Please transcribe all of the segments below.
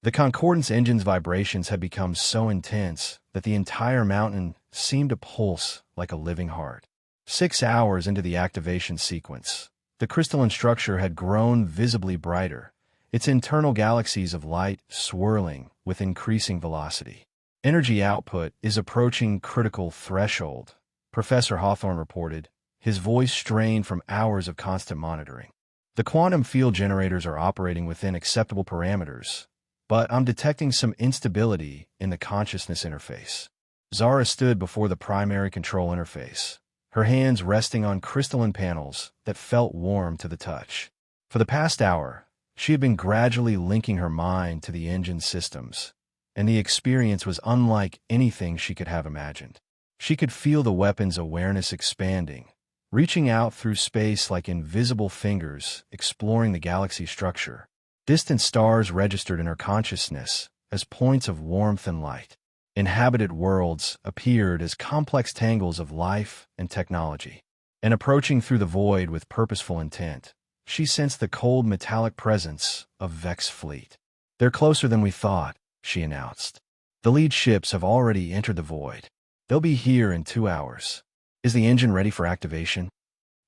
The Concordance engine's vibrations had become so intense that the entire mountain seemed to pulse like a living heart. 6 hours into the activation sequence, the crystalline structure had grown visibly brighter, its internal galaxies of light swirling with increasing velocity. Energy output is approaching critical threshold, Professor Hawthorne reported, his voice strained from hours of constant monitoring. The quantum field generators are operating within acceptable parameters, but I'm detecting some instability in the consciousness interface. Zara stood before the primary control interface, her hands resting on crystalline panels that felt warm to the touch. For the past hour, she had been gradually linking her mind to the engine systems, and the experience was unlike anything she could have imagined. She could feel the weapon's awareness expanding, reaching out through space like invisible fingers exploring the galaxy structure. Distant stars registered in her consciousness as points of warmth and light. Inhabited worlds appeared as complex tangles of life and technology. And approaching through the void with purposeful intent, she sensed the cold metallic presence of Vex's fleet. "They're closer than we thought," she announced. "The lead ships have already entered the void. They'll be here in 2 hours. Is the engine ready for activation?"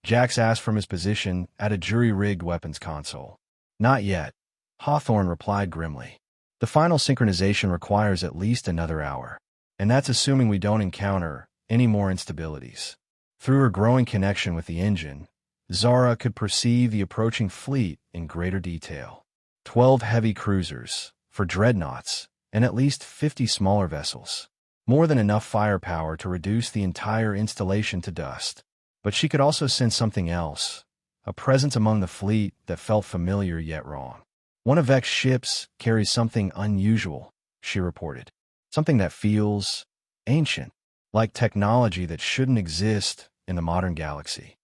Jax asked from his position at a jury-rigged weapons console. "Not yet," Hawthorne replied grimly. "The final synchronization requires at least another hour, and that's assuming we don't encounter any more instabilities." Through her growing connection with the engine, Zara could perceive the approaching fleet in greater detail. 12 heavy cruisers, for dreadnoughts, and at least 50 smaller vessels. More than enough firepower to reduce the entire installation to dust. But she could also sense something else, a presence among the fleet that felt familiar yet wrong. "One of Vex's ships carries something unusual," she reported. "Something that feels ancient, like technology that shouldn't exist in the modern galaxy."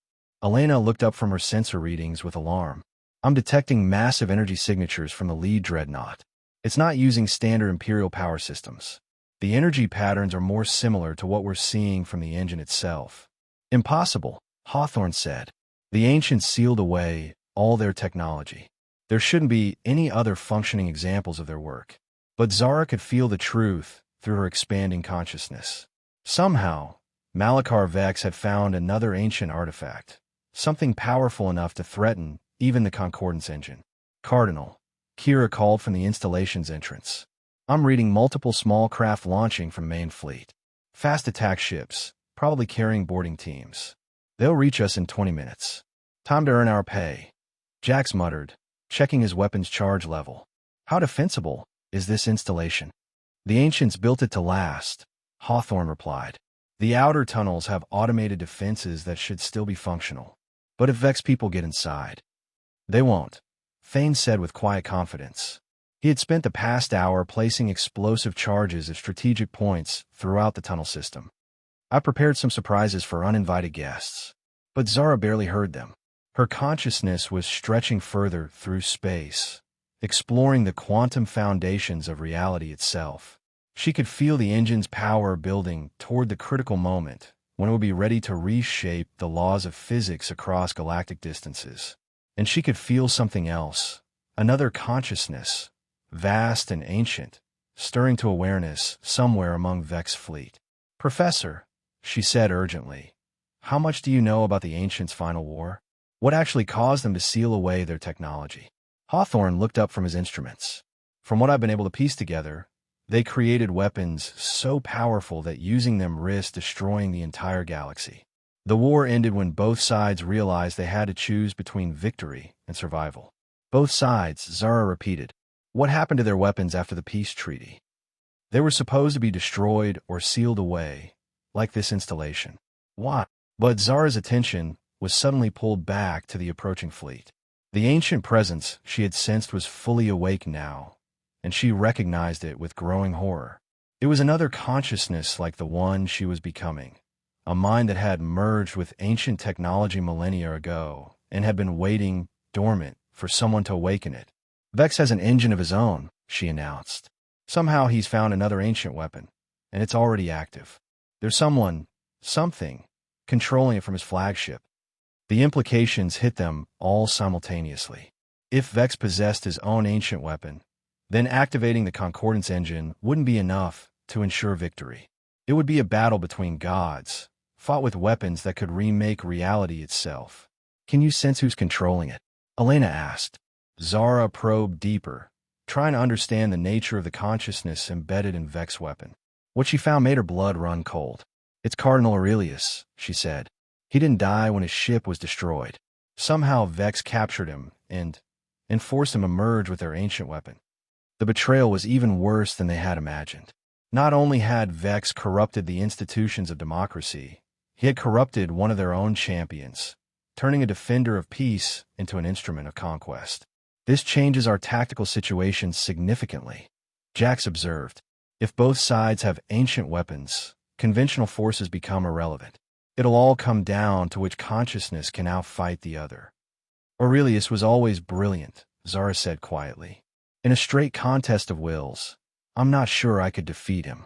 Elena looked up from her sensor readings with alarm. "I'm detecting massive energy signatures from the lead dreadnought. It's not using standard Imperial power systems. The energy patterns are more similar to what we're seeing from the engine itself." "Impossible," Hawthorne said. "The ancients sealed away all their technology. There shouldn't be any other functioning examples of their work." But Zara could feel the truth through her expanding consciousness. Somehow, Malachar Vex had found another ancient artifact, something powerful enough to threaten even the Concordance engine. "Cardinal," Kira called from the installation's entrance. "I'm reading multiple small craft launching from main fleet. Fast attack ships, probably carrying boarding teams. They'll reach us in 20 minutes. Time to earn our pay," Jax muttered, checking his weapon's charge level. "How defensible is this installation?" "The ancients built it to last," Hawthorne replied. "The outer tunnels have automated defenses that should still be functional. But if Vex people get inside—" "They won't," Thane said with quiet confidence. He had spent the past hour placing explosive charges at strategic points throughout the tunnel system. "I prepared some surprises for uninvited guests." But Zara barely heard them. Her consciousness was stretching further through space, exploring the quantum foundations of reality itself. She could feel the engine's power building toward the critical moment when it would be ready to reshape the laws of physics across galactic distances. And she could feel something else, another consciousness, vast and ancient, stirring to awareness somewhere among Vex's fleet. "Professor," she said urgently, "how much do you know about the ancients' final war? What actually caused them to seal away their technology?" Hawthorne looked up from his instruments. "From what I've been able to piece together, they created weapons so powerful that using them risked destroying the entire galaxy. The war ended when both sides realized they had to choose between victory and survival." "Both sides," Zara repeated. "What happened to their weapons after the peace treaty?" "They were supposed to be destroyed or sealed away, like this installation." "Why?" But Zara's attention was suddenly pulled back to the approaching fleet. The ancient presence she had sensed was fully awake now, and she recognized it with growing horror. It was another consciousness like the one she was becoming, a mind that had merged with ancient technology millennia ago and had been waiting dormant for someone to awaken it. "Vex has an engine of his own," she announced. "Somehow he's found another ancient weapon, and it's already active. There's something, controlling it from his flagship." The implications hit them all simultaneously. If Vex possessed his own ancient weapon, Then activating the Concordance engine wouldn't be enough to ensure victory. It would be a battle between gods, fought with weapons that could remake reality itself. Can you sense who's controlling it? Elena asked. Zara probed deeper, trying to understand the nature of the consciousness embedded in Vex's weapon. What she found made her blood run cold. It's Cardinal Aurelius, she said. He didn't die when his ship was destroyed. Somehow Vex captured him and forced him to merge with their ancient weapon. The betrayal was even worse than they had imagined. Not only had Vex corrupted the institutions of democracy, he had corrupted one of their own champions, turning a defender of peace into an instrument of conquest. This changes our tactical situation significantly, Jax observed. If both sides have ancient weapons, conventional forces become irrelevant. It'll all come down to which consciousness can outfight the other. Aurelius was always brilliant, Zara said quietly. In a straight contest of wills, I'm not sure I could defeat him.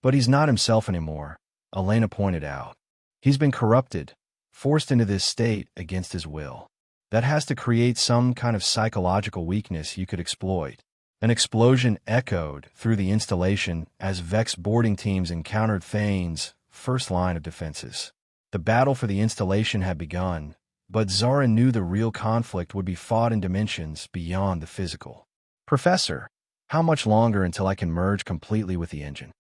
But he's not himself anymore, Elena pointed out. He's been corrupted, forced into this state against his will. That has to create some kind of psychological weakness you could exploit. An explosion echoed through the installation as Vex boarding teams encountered Thane's first line of defenses. The battle for the installation had begun, but Zara knew the real conflict would be fought in dimensions beyond the physical. Professor, how much longer until I can merge completely with the engine?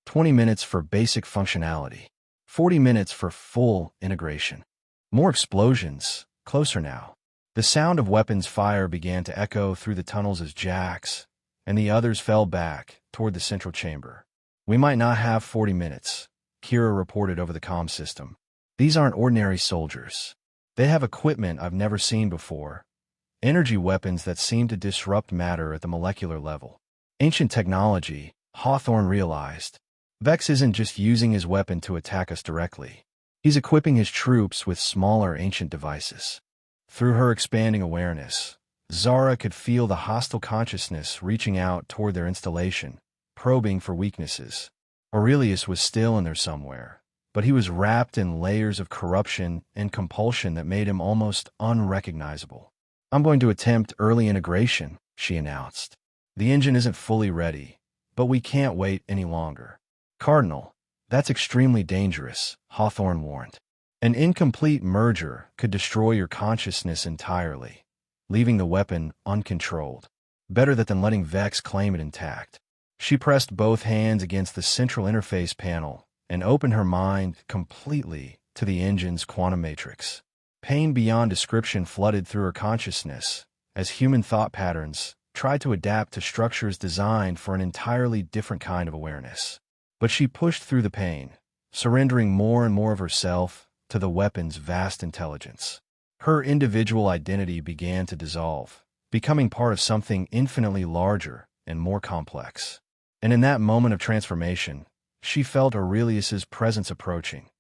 20 minutes for basic functionality. 40 minutes for full integration. More explosions, closer now. The sound of weapons fire began to echo through the tunnels as Jax and the others fell back toward the central chamber. We might not have 40 minutes, Kira reported over the comm system. These aren't ordinary soldiers. They have equipment I've never seen before. Energy weapons that seem to disrupt matter at the molecular level. Ancient technology, Hawthorne realized. Vex isn't just using his weapon to attack us directly. He's equipping his troops with smaller ancient devices. Through her expanding awareness, Zara could feel the hostile consciousness reaching out toward their installation, probing for weaknesses. Aurelius was still in there somewhere, but he was wrapped in layers of corruption and compulsion that made him almost unrecognizable. I'm going to attempt early integration, she announced. The engine isn't fully ready, but we can't wait any longer. Cardinal, that's extremely dangerous, Hawthorne warned. An incomplete merger could destroy your consciousness entirely, leaving the weapon uncontrolled. Better that than letting Vex claim it intact. She pressed both hands against the central interface panel and opened her mind completely to the engine's quantum matrix. Pain beyond description flooded through her consciousness as human thought patterns tried to adapt to structures designed for an entirely different kind of awareness. But she pushed through the pain, surrendering more and more of herself to the weapon's vast intelligence. Her individual identity began to dissolve, becoming part of something infinitely larger and more complex. And in that moment of transformation, she felt Aurelius's presence approaching,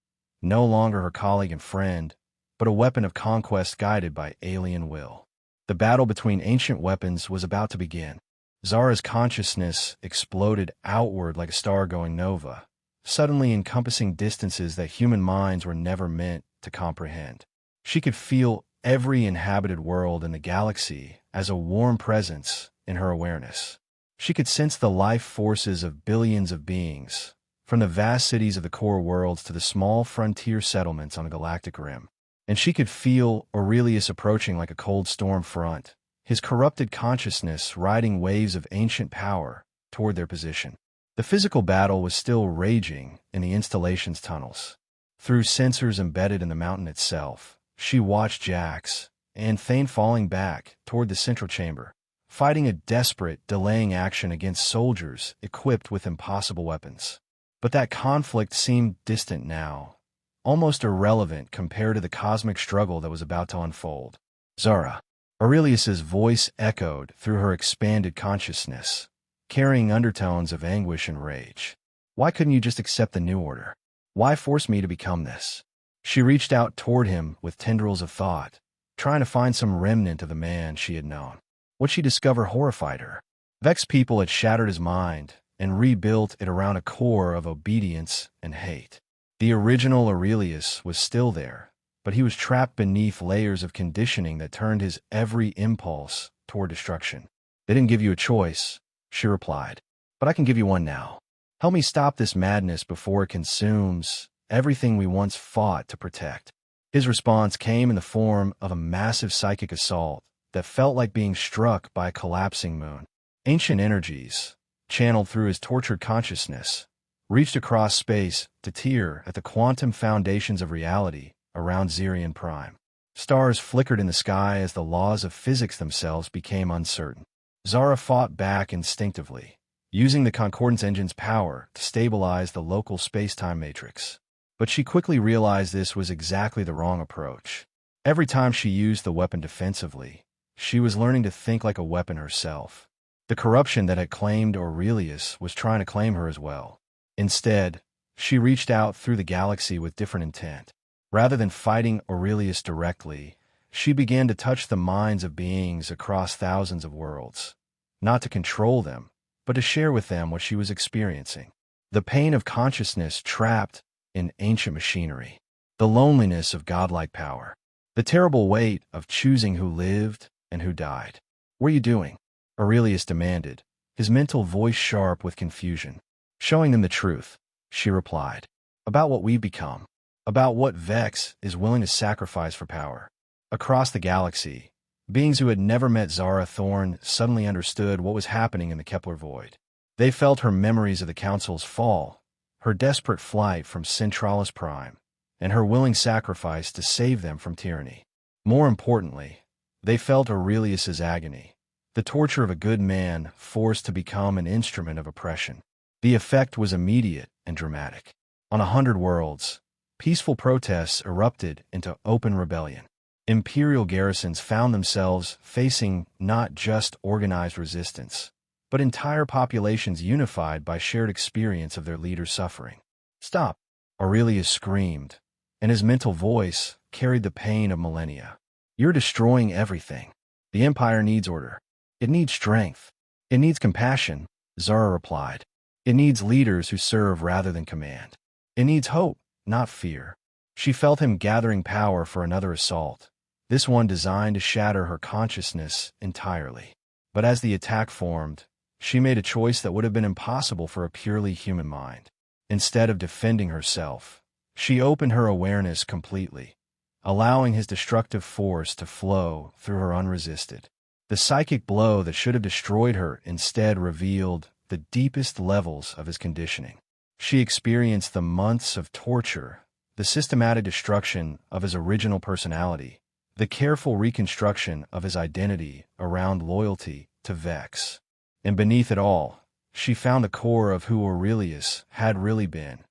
no longer her colleague and friend, but a weapon of conquest guided by alien will. The battle between ancient weapons was about to begin. Zara's consciousness exploded outward like a star going nova, suddenly encompassing distances that human minds were never meant to comprehend. She could feel every inhabited world in the galaxy as a warm presence in her awareness. She could sense the life forces of billions of beings, from the vast cities of the core worlds to the small frontier settlements on the galactic rim. And she could feel Aurelius approaching like a cold storm front, his corrupted consciousness riding waves of ancient power toward their position. The physical battle was still raging in the installation's tunnels. Through sensors embedded in the mountain itself, she watched Jax and Thane falling back toward the central chamber, fighting a desperate, delaying action against soldiers equipped with impossible weapons. But that conflict seemed distant now, almost irrelevant compared to the cosmic struggle that was about to unfold. Zara. Aurelius's voice echoed through her expanded consciousness, carrying undertones of anguish and rage. Why couldn't you just accept the new order? Why force me to become this? She reached out toward him with tendrils of thought, trying to find some remnant of the man she had known. What she discovered horrified her. Vex's people had shattered his mind and rebuilt it around a core of obedience and hate. The original Aurelius was still there, but he was trapped beneath layers of conditioning that turned his every impulse toward destruction. They didn't give you a choice, she replied. "But I can give you one now. Help me stop this madness before it consumes everything we once fought to protect." His response came in the form of a massive psychic assault that felt like being struck by a collapsing moon. Ancient energies, channeled through his tortured consciousness, reached across space to tear at the quantum foundations of reality around Zirion Prime. Stars flickered in the sky as the laws of physics themselves became uncertain. Zara fought back instinctively, using the Concordance engine's power to stabilize the local space-time matrix. But she quickly realized this was exactly the wrong approach. Every time she used the weapon defensively, she was learning to think like a weapon herself. The corruption that had claimed Aurelius was trying to claim her as well. Instead, she reached out through the galaxy with different intent. Rather than fighting Aurelius directly, she began to touch the minds of beings across thousands of worlds, not to control them, but to share with them what she was experiencing. The pain of consciousness trapped in ancient machinery, the loneliness of godlike power, the terrible weight of choosing who lived and who died. "What are you doing?" Aurelius demanded, his mental voice sharp with confusion. "Showing them the truth," she replied, "about what we've become, about what Vex is willing to sacrifice for power." Across the galaxy, beings who had never met Zara Thorne suddenly understood what was happening in the Kepler void. They felt her memories of the Council's fall, her desperate flight from Centralis Prime, and her willing sacrifice to save them from tyranny. More importantly, they felt Aurelius's agony, the torture of a good man forced to become an instrument of oppression. The effect was immediate and dramatic. On 100 worlds, peaceful protests erupted into open rebellion. Imperial garrisons found themselves facing not just organized resistance, but entire populations unified by shared experience of their leaders' suffering. "Stop!" Aurelius screamed, and his mental voice carried the pain of millennia. "You're destroying everything. The Empire needs order. It needs strength. It needs compassion," Zara replied. "It needs leaders who serve rather than command. It needs hope, not fear." She felt him gathering power for another assault, this one designed to shatter her consciousness entirely. But as the attack formed, she made a choice that would have been impossible for a purely human mind. Instead of defending herself, she opened her awareness completely, allowing his destructive force to flow through her unresisted. The psychic blow that should have destroyed her instead revealed the deepest levels of his conditioning. She experienced the months of torture, the systematic destruction of his original personality, the careful reconstruction of his identity around loyalty to Vex. And beneath it all, she found the core of who Aurelius had really been,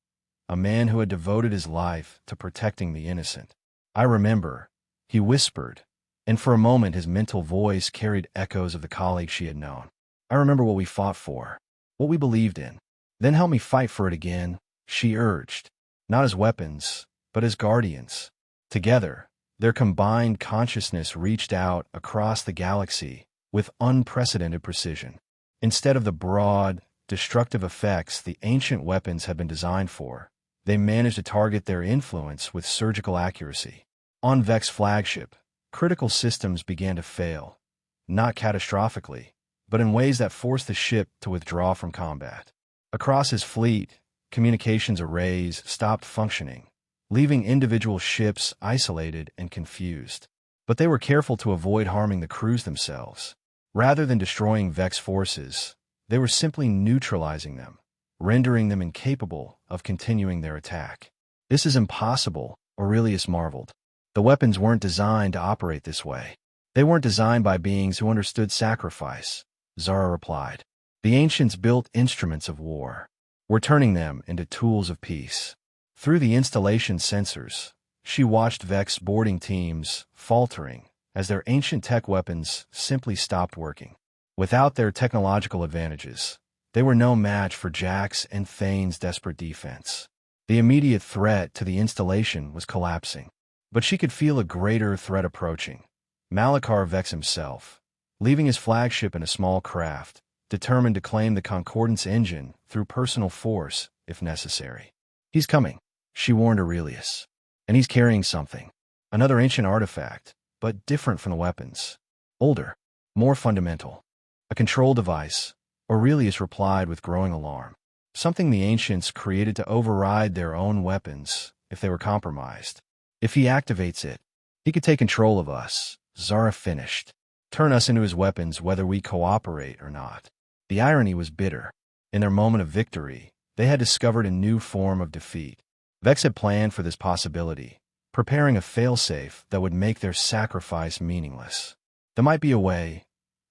a man who had devoted his life to protecting the innocent. "I remember," he whispered, and for a moment his mental voice carried echoes of the colleague she had known. "I remember what we fought for, what we believed in. Then help me fight for it again," she urged, not as weapons, but as guardians. Together, their combined consciousness reached out across the galaxy with unprecedented precision. Instead of the broad, destructive effects the ancient weapons had been designed for, they managed to target their influence with surgical accuracy. On Vex's flagship, critical systems began to fail, not catastrophically, but in ways that forced the ship to withdraw from combat. Across his fleet, communications arrays stopped functioning, leaving individual ships isolated and confused. But they were careful to avoid harming the crews themselves. Rather than destroying Vex forces, they were simply neutralizing them, rendering them incapable of continuing their attack. "This is impossible," Aurelius marveled. "The weapons weren't designed to operate this way. They weren't designed by beings who understood sacrifice," Zara replied. "The ancients built instruments of war. We're turning them into tools of peace." Through the installation sensors, she watched Vex boarding teams faltering as their ancient tech weapons simply stopped working. Without their technological advantages, they were no match for Jack's and Thane's desperate defense. The immediate threat to the installation was collapsing. But she could feel a greater threat approaching. Malachar Vex himself, leaving his flagship in a small craft, determined to claim the Concordance engine through personal force if necessary. "He's coming," she warned Aurelius. "And he's carrying something. Another ancient artifact, but different from the weapons. Older, more fundamental. A control device, Aurelius replied with growing alarm. Something the ancients created to override their own weapons if they were compromised. If he activates it, he could take control of us, Zara finished. Turn us into his weapons whether we cooperate or not. The irony was bitter. In their moment of victory, they had discovered a new form of defeat. Vex had planned for this possibility, preparing a failsafe that would make their sacrifice meaningless. There might be a way,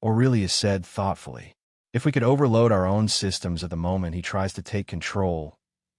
Aurelius said thoughtfully. If we could overload our own systems at the moment he tries to take control,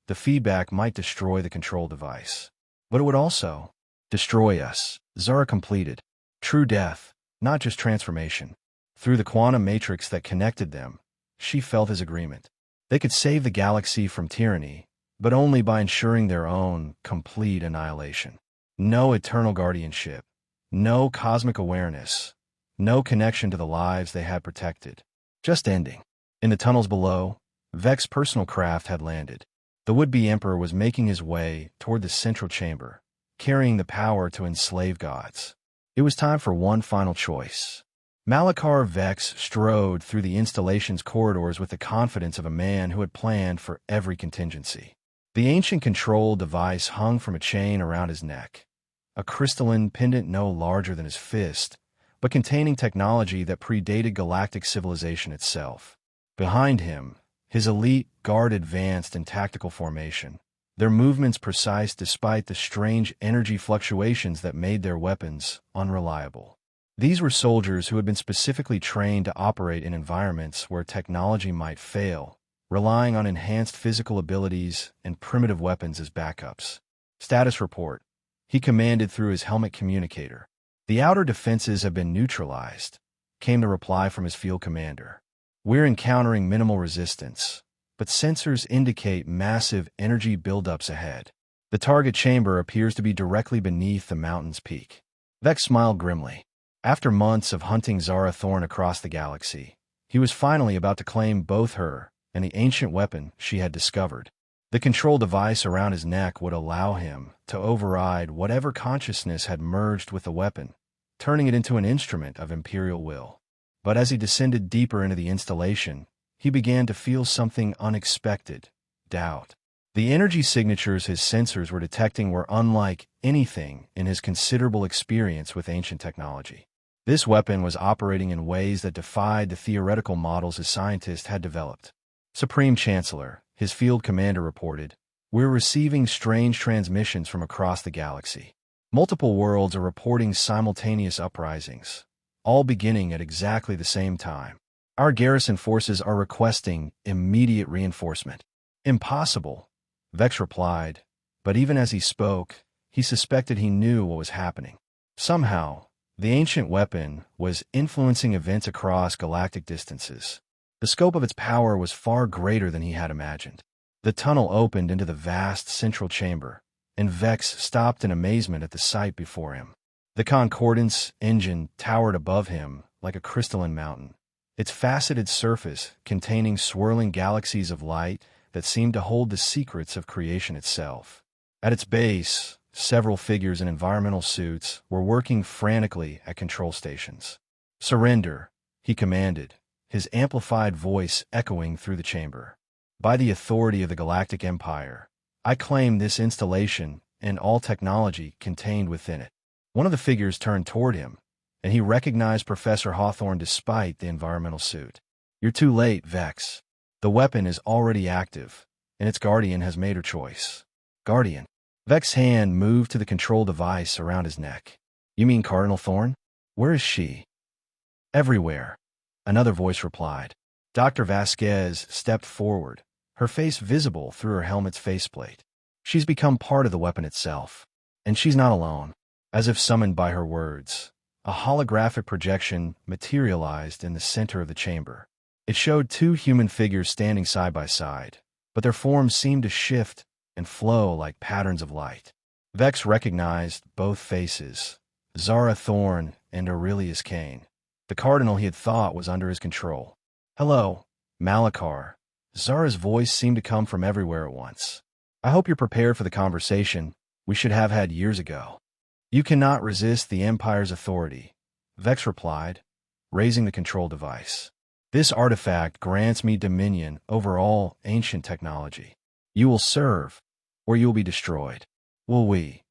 the feedback might destroy the control device. But it would also destroy us, Zara completed. True death, not just transformation. Through the quantum matrix that connected them, she felt his agreement. They could save the galaxy from tyranny, but only by ensuring their own complete annihilation. No eternal guardianship, no cosmic awareness, no connection to the lives they had protected. Just ending. In the tunnels below, Vex's personal craft had landed. The would-be emperor was making his way toward the central chamber, carrying the power to enslave gods. It was time for one final choice. Malachar Vex strode through the installation's corridors with the confidence of a man who had planned for every contingency. The ancient control device hung from a chain around his neck, a crystalline pendant no larger than his fist, but containing technology that predated galactic civilization itself. Behind him, his elite guard advanced in tactical formation, their movements precise despite the strange energy fluctuations that made their weapons unreliable. These were soldiers who had been specifically trained to operate in environments where technology might fail, relying on enhanced physical abilities and primitive weapons as backups. Status report. He commanded through his helmet communicator. The outer defenses have been neutralized, came the reply from his field commander. We're encountering minimal resistance, but sensors indicate massive energy buildups ahead. The target chamber appears to be directly beneath the mountain's peak. Vex smiled grimly. After months of hunting Zara Thorn across the galaxy, he was finally about to claim both her and the ancient weapon she had discovered. The control device around his neck would allow him to override whatever consciousness had merged with the weapon, turning it into an instrument of imperial will. But as he descended deeper into the installation, he began to feel something unexpected: doubt. The energy signatures his sensors were detecting were unlike anything in his considerable experience with ancient technology. This weapon was operating in ways that defied the theoretical models his scientists had developed. Supreme Chancellor, his field commander reported, we're receiving strange transmissions from across the galaxy. Multiple worlds are reporting simultaneous uprisings, all beginning at exactly the same time. Our garrison forces are requesting immediate reinforcement. Impossible, Vex replied, but even as he spoke, he suspected he knew what was happening. Somehow, the ancient weapon was influencing events across galactic distances. The scope of its power was far greater than he had imagined. The tunnel opened into the vast central chamber, and Vex stopped in amazement at the sight before him. The Concordance engine towered above him like a crystalline mountain, its faceted surface containing swirling galaxies of light that seemed to hold the secrets of creation itself. At its base, several figures in environmental suits were working frantically at control stations. Surrender, he commanded, his amplified voice echoing through the chamber. By the authority of the Galactic Empire, I claim this installation and all technology contained within it. One of the figures turned toward him, and he recognized Professor Hawthorne despite the environmental suit. You're too late, Vex. The weapon is already active, and its guardian has made her choice. Guardian. Vex's hand moved to the control device around his neck. You mean Cardinal Thorn? Where is she? Everywhere, another voice replied. Dr. Vasquez stepped forward, her face visible through her helmet's faceplate. She's become part of the weapon itself. And she's not alone. As if summoned by her words, a holographic projection materialized in the center of the chamber. It showed two human figures standing side by side, but their forms seemed to shift and flow like patterns of light. Vex recognized both faces, Zara Thorn and Aurelius Kane. The cardinal he had thought was under his control. Hello, Malachar. Zara's voice seemed to come from everywhere at once. I hope you're prepared for the conversation we should have had years ago. You cannot resist the Empire's authority, Vex replied, raising the control device. This artifact grants me dominion over all ancient technology. You will serve, or you will be destroyed. Will we?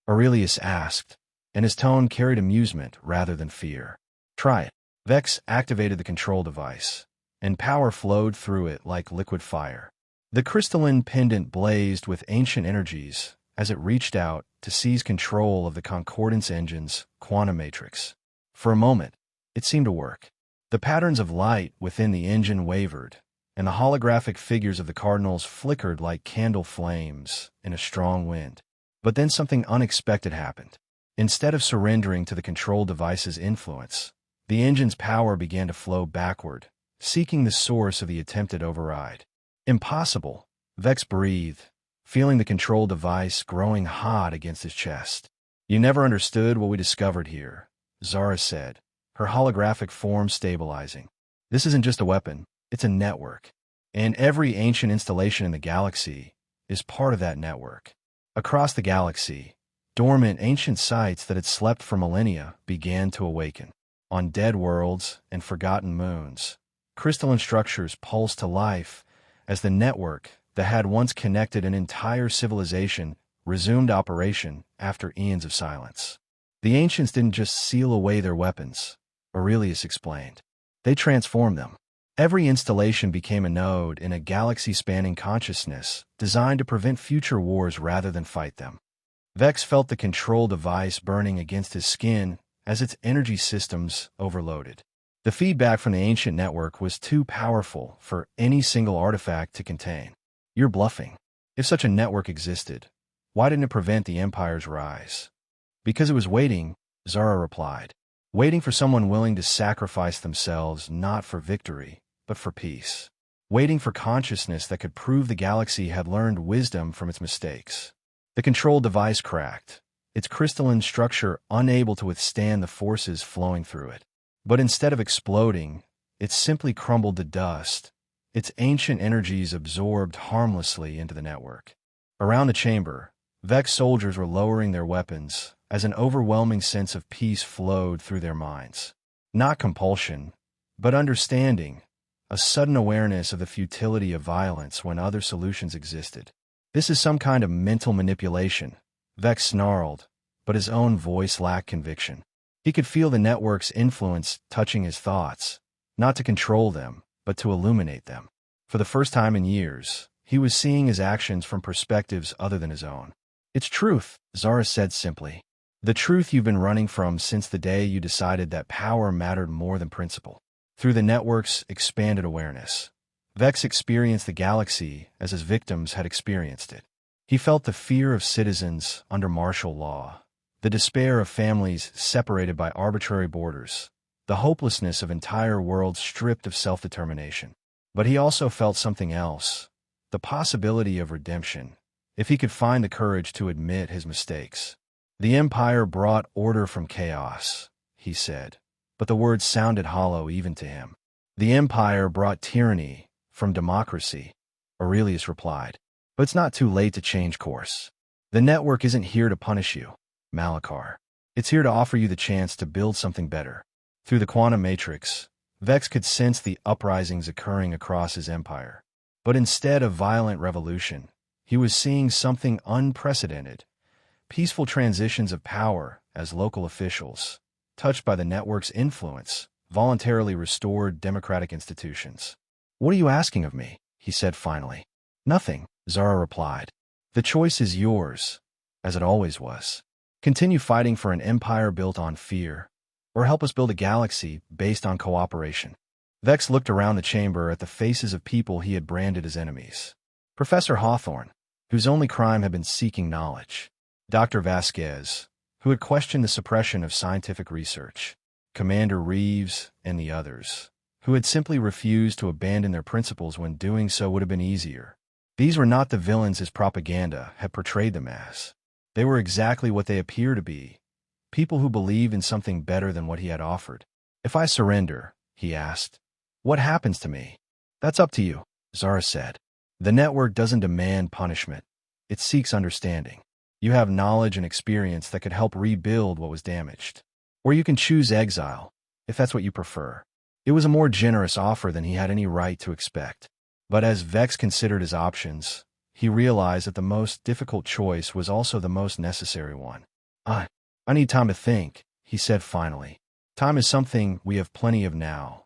Aurelius asked, and his tone carried amusement rather than fear. Try it. Vex activated the control device, and power flowed through it like liquid fire. The crystalline pendant blazed with ancient energies as it reached out to seize control of the Concordance engine's quantum matrix. For a moment, it seemed to work. The patterns of light within the engine wavered, and the holographic figures of the cardinals flickered like candle flames in a strong wind. But then something unexpected happened. Instead of surrendering to the control device's influence, the engine's power began to flow backward, seeking the source of the attempted override. Impossible, Vex breathed, feeling the control device growing hot against his chest. You never understood what we discovered here, Zara said, her holographic form stabilizing. This isn't just a weapon, it's a network. And every ancient installation in the galaxy is part of that network. Across the galaxy, dormant ancient sites that had slept for millennia began to awaken. On dead worlds and forgotten moons, crystalline structures pulsed to life as the network that had once connected an entire civilization resumed operation after eons of silence. The ancients didn't just seal away their weapons, Aurelius explained. They transformed them. Every installation became a node in a galaxy-spanning consciousness designed to prevent future wars rather than fight them. Vex felt the control device burning against his skin as its energy systems overloaded. The feedback from the ancient network was too powerful for any single artifact to contain. You're bluffing. If such a network existed, why didn't it prevent the Empire's rise? Because it was waiting, Zara replied. Waiting for someone willing to sacrifice themselves not for victory, but for peace. Waiting for consciousness that could prove the galaxy had learned wisdom from its mistakes. The control device cracked, its crystalline structure unable to withstand the forces flowing through it. But instead of exploding, it simply crumbled to dust, its ancient energies absorbed harmlessly into the network. Around the chamber, Vex soldiers were lowering their weapons as an overwhelming sense of peace flowed through their minds. Not compulsion, but understanding, a sudden awareness of the futility of violence when other solutions existed. This is some kind of mental manipulation, Vex snarled, but his own voice lacked conviction. He could feel the network's influence touching his thoughts, not to control them, but to illuminate them. For the first time in years, he was seeing his actions from perspectives other than his own. It's truth, Zara said simply. The truth you've been running from since the day you decided that power mattered more than principle. Through the network's expanded awareness, Vex experienced the galaxy as his victims had experienced it. He felt the fear of citizens under martial law, the despair of families separated by arbitrary borders, the hopelessness of entire worlds stripped of self-determination. But he also felt something else, the possibility of redemption, if he could find the courage to admit his mistakes. The Empire brought order from chaos, he said, but the words sounded hollow even to him. The Empire brought tyranny from democracy, Aurelius replied. But it's not too late to change course. The network isn't here to punish you, Malachar. It's here to offer you the chance to build something better. Through the quantum matrix, Vex could sense the uprisings occurring across his empire. But instead of violent revolution, he was seeing something unprecedented. Peaceful transitions of power as local officials, touched by the network's influence, voluntarily restored democratic institutions. What are you asking of me? He said finally. Nothing, Zara replied. The choice is yours, as it always was. Continue fighting for an empire built on fear, or help us build a galaxy based on cooperation. Vex looked around the chamber at the faces of people he had branded as enemies. Professor Hawthorne, whose only crime had been seeking knowledge. Dr. Vasquez, who had questioned the suppression of scientific research. Commander Reeves and the others, who had simply refused to abandon their principles when doing so would have been easier. These were not the villains his propaganda had portrayed them as. They were exactly what they appear to be, people who believed in something better than what he had offered. If I surrender, he asked, what happens to me? That's up to you, Zara said. The network doesn't demand punishment. It seeks understanding. You have knowledge and experience that could help rebuild what was damaged. Or you can choose exile, if that's what you prefer. It was a more generous offer than he had any right to expect. But as Vex considered his options, he realized that the most difficult choice was also the most necessary one. I need time to think, he said finally. Time is something we have plenty of now,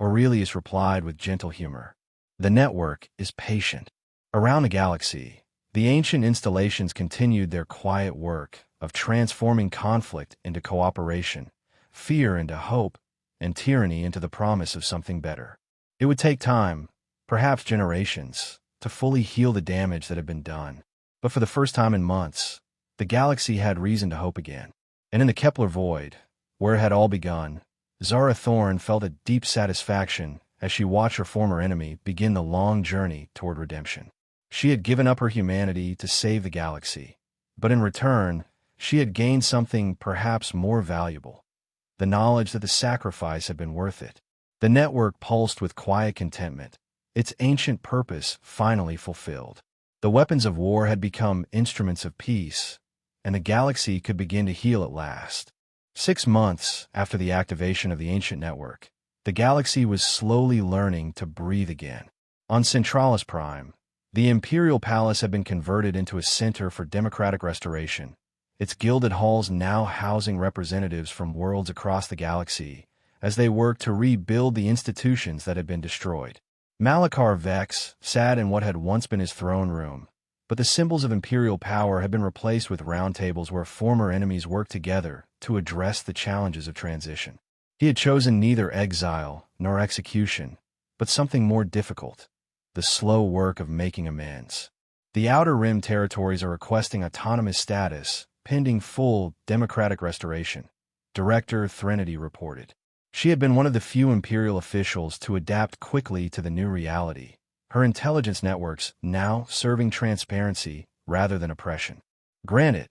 Aurelius replied with gentle humor. The network is patient. Around the galaxy, the ancient installations continued their quiet work of transforming conflict into cooperation, fear into hope, and tyranny into the promise of something better. It would take time, perhaps generations, to fully heal the damage that had been done. But for the first time in months, the galaxy had reason to hope again. And in the Kepler void, where it had all begun, Zara Thorne felt a deep satisfaction as she watched her former enemy begin the long journey toward redemption. She had given up her humanity to save the galaxy, but in return, she had gained something perhaps more valuable: the knowledge that the sacrifice had been worth it. The network pulsed with quiet contentment, its ancient purpose finally fulfilled. The weapons of war had become instruments of peace, and the galaxy could begin to heal at last. 6 months after the activation of the ancient network, the galaxy was slowly learning to breathe again. On Centralis Prime, the Imperial Palace had been converted into a center for democratic restoration, its gilded halls now housing representatives from worlds across the galaxy as they worked to rebuild the institutions that had been destroyed. Malachar Vex sat in what had once been his throne room, but the symbols of imperial power had been replaced with round tables where former enemies worked together to address the challenges of transition. He had chosen neither exile nor execution, but something more difficult: the slow work of making amends. The Outer Rim territories are requesting autonomous status, pending full democratic restoration, Director Threnody reported. She had been one of the few Imperial officials to adapt quickly to the new reality, her intelligence networks now serving transparency rather than oppression. Granted,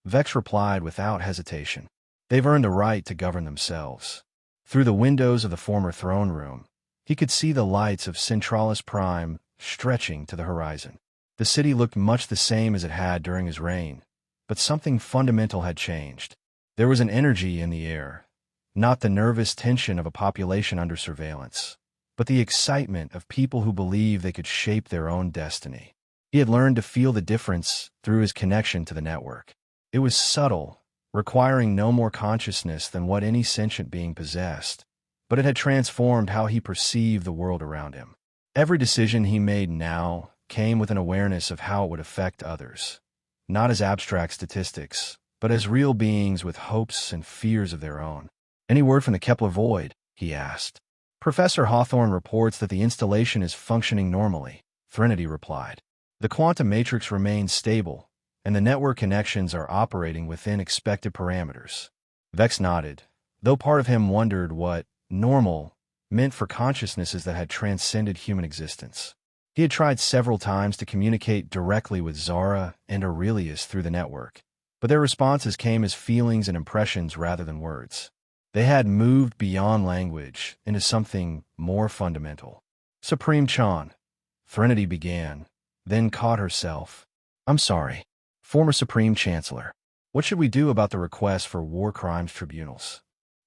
Vex replied without hesitation. They've earned the right to govern themselves. Through the windows of the former throne room, he could see the lights of Centralis Prime stretching to the horizon. The city looked much the same as it had during his reign, but something fundamental had changed. There was an energy in the air, not the nervous tension of a population under surveillance, but the excitement of people who believed they could shape their own destiny. He had learned to feel the difference through his connection to the network. It was subtle, requiring no more consciousness than what any sentient being possessed, but it had transformed how he perceived the world around him. Every decision he made now came with an awareness of how it would affect others, not as abstract statistics, but as real beings with hopes and fears of their own. Any word from the Kepler void? He asked. Professor Hawthorne reports that the installation is functioning normally, Threnody replied. The quantum matrix remains stable, and the network connections are operating within expected parameters. Vex nodded, though part of him wondered what normal meant for consciousnesses that had transcended human existence. He had tried several times to communicate directly with Zara and Aurelius through the network, but their responses came as feelings and impressions rather than words. They had moved beyond language into something more fundamental. Supreme Chan, Threnody began, then caught herself. I'm sorry, former Supreme Chancellor. What should we do about the request for war crimes tribunals?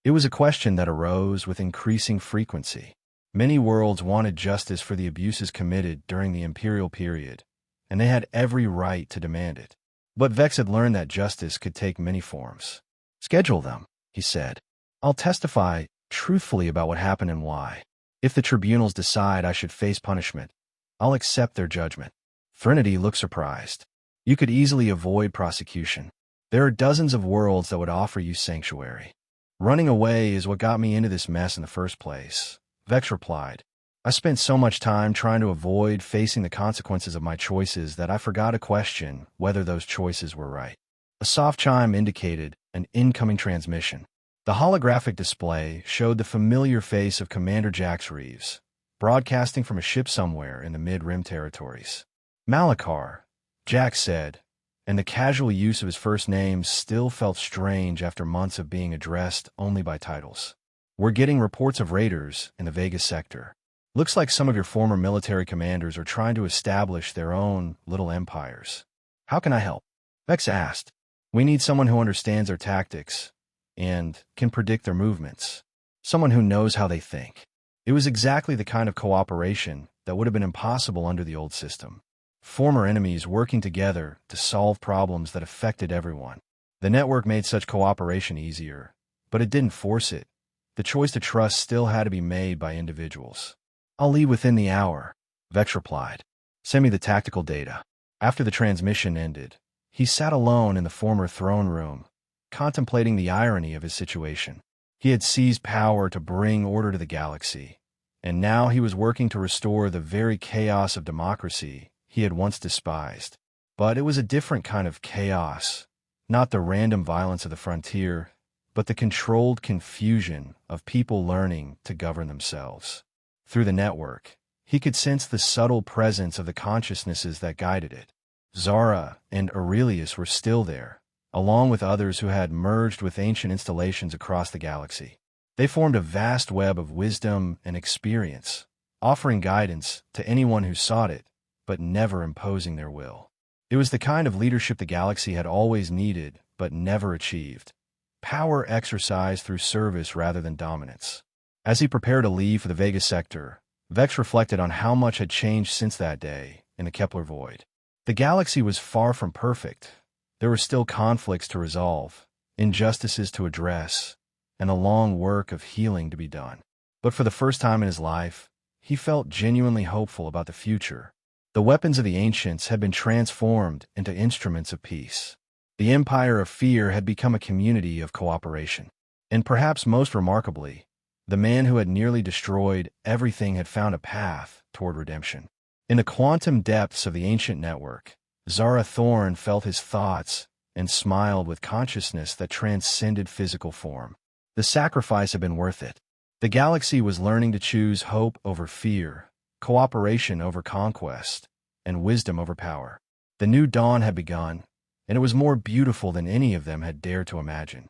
It was a question that arose with increasing frequency. Many worlds wanted justice for the abuses committed during the imperial period, and they had every right to demand it. But Vex had learned that justice could take many forms. Schedule them, he said. I'll testify truthfully about what happened and why. If the tribunals decide I should face punishment, I'll accept their judgment. Threnody looked surprised. You could easily avoid prosecution. There are dozens of worlds that would offer you sanctuary. Running away is what got me into this mess in the first place, Vex replied. I spent so much time trying to avoid facing the consequences of my choices that I forgot to question whether those choices were right. A soft chime indicated an incoming transmission. The holographic display showed the familiar face of Commander Jax Reeves, broadcasting from a ship somewhere in the mid-rim territories. Malachar, Jax said, and the casual use of his first name still felt strange after months of being addressed only by titles. We're getting reports of raiders in the Vegas sector. Looks like some of your former military commanders are trying to establish their own little empires. How can I help? Vex asked. We need someone who understands their tactics and can predict their movements. Someone who knows how they think. It was exactly the kind of cooperation that would have been impossible under the old system. Former enemies working together to solve problems that affected everyone. The network made such cooperation easier, but it didn't force it. The choice to trust still had to be made by individuals. "I'll leave within the hour," Vex replied. "Send me the tactical data." After the transmission ended, he sat alone in the former throne room, contemplating the irony of his situation. He had seized power to bring order to the galaxy, and now he was working to restore the very chaos of democracy he had once despised. But it was a different kind of chaos, not the random violence of the frontier, but the controlled confusion of people learning to govern themselves. Through the network, he could sense the subtle presence of the consciousnesses that guided it. Zara and Aurelius were still there, along with others who had merged with ancient installations across the galaxy. They formed a vast web of wisdom and experience, offering guidance to anyone who sought it, but never imposing their will. It was the kind of leadership the galaxy had always needed, but never achieved. Power exercised through service rather than dominance. As he prepared to leave for the Vega sector, Vex reflected on how much had changed since that day in the Kepler void. The galaxy was far from perfect. There were still conflicts to resolve, injustices to address, and a long work of healing to be done. But for the first time in his life, he felt genuinely hopeful about the future. The weapons of the ancients had been transformed into instruments of peace. The empire of fear had become a community of cooperation. And perhaps most remarkably, the man who had nearly destroyed everything had found a path toward redemption. In the quantum depths of the ancient network, Zara Thorn felt his thoughts and smiled with consciousness that transcended physical form. The sacrifice had been worth it. The galaxy was learning to choose hope over fear, cooperation over conquest, and wisdom over power. The new dawn had begun, and it was more beautiful than any of them had dared to imagine.